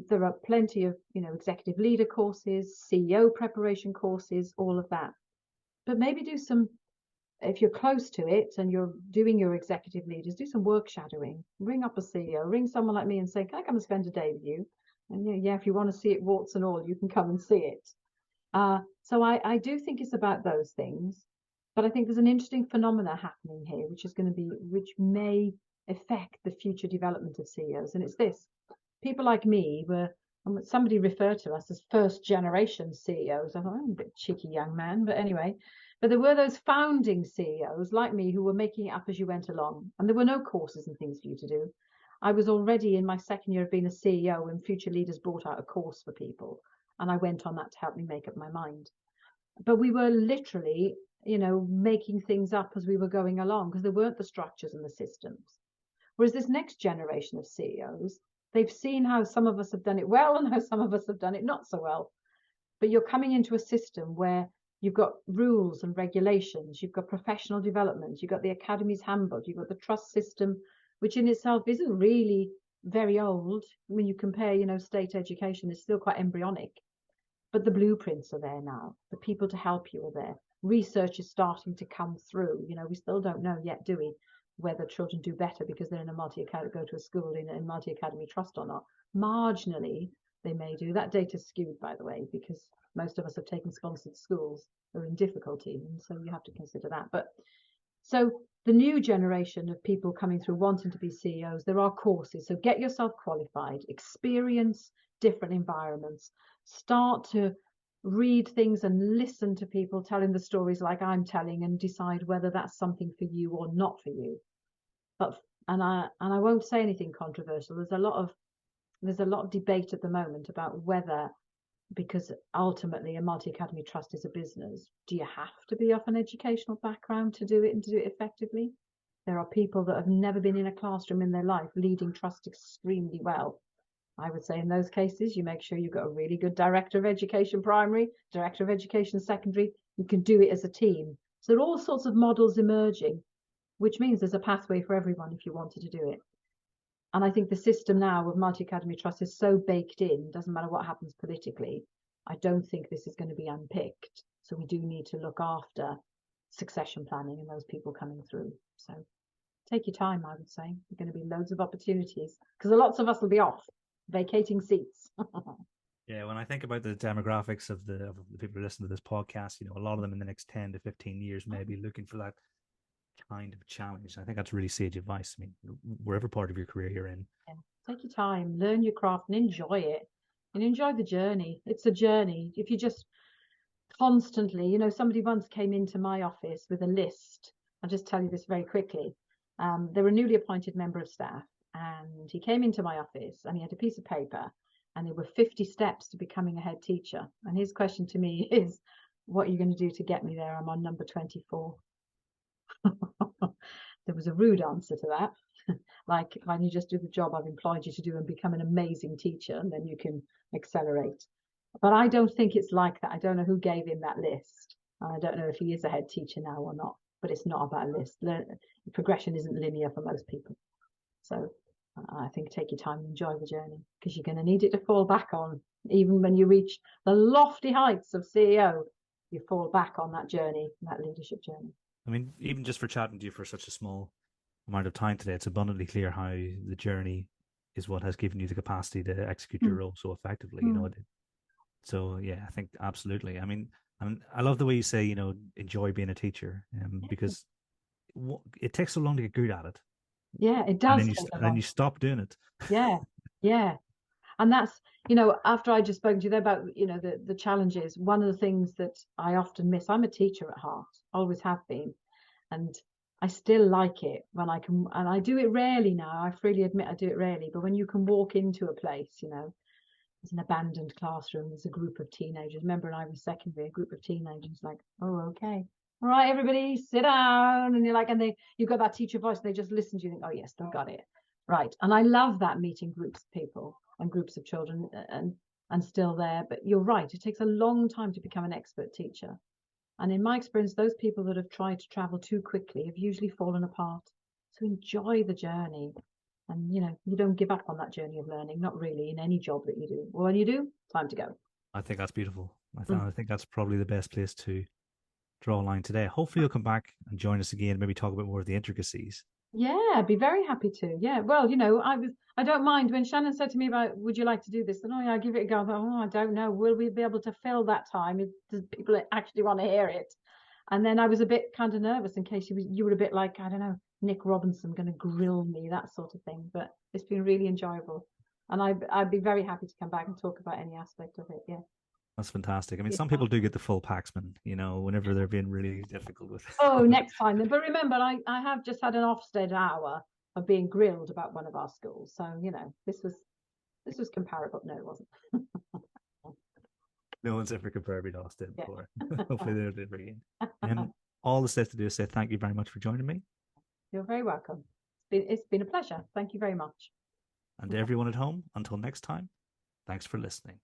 there are plenty of, executive leader courses, CEO preparation courses, all of that. But maybe do some, if you're close to it and you're doing your executive leaders, do some work shadowing. Ring up a CEO, ring someone like me and say, can I come and spend a day with you? And yeah, if you want to see it warts and all, you can come and see it. So I do think it's about those things. But I think there's an interesting phenomena happening here, which may affect the future development of CEOs. And it's this: people like me somebody referred to us as first generation CEOs. I thought, I'm a bit cheeky young man, but anyway. But there were those founding CEOs like me who were making it up as you went along, and there were no courses and things for you to do. I was already in my second year of being a CEO when Future Leaders brought out a course for people, and I went on that to help me make up my mind. But we were literally, making things up as we were going along because there weren't the structures and the systems. Whereas this next generation of CEOs, they've seen how some of us have done it well and how some of us have done it not so well. But you're coming into a system where you've got rules and regulations, you've got professional development, you've got the Academy's handbook, you've got the trust system, which in itself isn't really very old. When you compare, state education, it's still quite embryonic. But the blueprints are there now. The people to help you are there. Research is starting to come through. We still don't know yet, do we, whether children do better because they're in a multi-academy, go to a school in a multi-academy trust or not. Marginally, they may do. That data's skewed, by the way, because most of us have taken sponsored schools that are in difficulty, and so you have to consider that. But so the new generation of people coming through wanting to be CEOs, there are courses. So get yourself qualified, experience different environments, start to read things and listen to people telling the stories like I'm telling, and decide whether that's something for you or not for you. But and I won't say anything controversial. There's a lot of debate at the moment about whether, because ultimately a multi-academy trust is a business, do you have to be of an educational background to do it and to do it effectively? There are people that have never been in a classroom in their life leading trust extremely well. I would say in those cases, you make sure you've got a really good director of education primary, director of education secondary. You can do it as a team. So there are all sorts of models emerging, which means there's a pathway for everyone if you wanted to do it. And I think the system now of multi-academy trust is so baked in, doesn't matter what happens politically. I don't think this is going to be unpicked. So we do need to look after succession planning and those people coming through. So take your time, I would say. There are going to be loads of opportunities because lots of us will be off vacating seats. Yeah, when I think about the demographics of the people who listen to this podcast, a lot of them in the next 10 to 15 years may be looking for that kind of challenge. I think that's really sage advice. I mean, wherever part of your career you're in. Yeah. Take your time, learn your craft and enjoy it. And enjoy the journey. It's a journey. If you just constantly, somebody once came into my office with a list. I'll just tell you this very quickly. They were a newly appointed member of staff, and he came into my office and he had a piece of paper and there were 50 steps to becoming a head teacher. And his question to me is, what are you going to do to get me there? I'm on number 24. There was a rude answer to that. Like, can you just do the job I've employed you to do and become an amazing teacher, and then you can accelerate. But I don't think it's like that. I don't know who gave him that list. I don't know if he is a head teacher now or not, but it's not about a list. Progression isn't linear for most people. So I think take your time and enjoy the journey, because you're going to need it to fall back on. Even when you reach the lofty heights of CEO, you fall back on that journey, that leadership journey. I mean, even just for chatting to you for such a small amount of time today, it's abundantly clear how the journey is what has given you the capacity to execute your role so effectively. So yeah, I think absolutely. I mean, I love the way you say, enjoy being a teacher, because it takes so long to get good at it. Yeah, it does. And then you stop doing it. Yeah, yeah. And that's, after I just spoken to you there about, the challenges, one of the things that I often miss, I'm a teacher at heart, always have been. And I still like it when I can, and I do it rarely now. I freely admit I do it rarely, but when you can walk into a place, there's an abandoned classroom, there's a group of teenagers. Remember, when I was secondary, a group of teenagers, like, oh, okay. All right, everybody, sit down. And you're like, and you've got that teacher voice, and they just listen to you and think, oh, yes, they've got it. Right. And I love that, meeting groups of people and groups of children and still there. But you're right, it takes a long time to become an expert teacher. And in my experience, those people that have tried to travel too quickly have usually fallen apart. So enjoy the journey. And, you don't give up on that journey of learning, not really in any job that you do. Well, when you do, time to go. I think that's beautiful. I think that's probably the best place to draw a line today. Hopefully you'll come back and join us again, maybe talk about more of the intricacies. Yeah, I'd be very happy to. Yeah, well, I don't mind when Shannon said to me about, would you like to do this? And I'll give it a go. I thought, I don't know. Will we be able to fill that time? Does people actually want to hear it? And then I was a bit kind of nervous in case you were a bit like, I don't know, Nick Robinson going to grill me, that sort of thing. But it's been really enjoyable. And I'd be very happy to come back and talk about any aspect of it. Yeah. That's fantastic. I mean, some people do get the full Paxman, whenever they're being really difficult with it. Oh, next time then. But remember, I have just had an Ofsted hour of being grilled about one of our schools. So, this was comparable. No, it wasn't. No one's ever compared me to Ofsted before. Hopefully they'll do it again. All that's left to do is say thank you very much for joining me. You're very welcome. It's been a pleasure. Thank you very much. And to everyone at home, until next time, thanks for listening.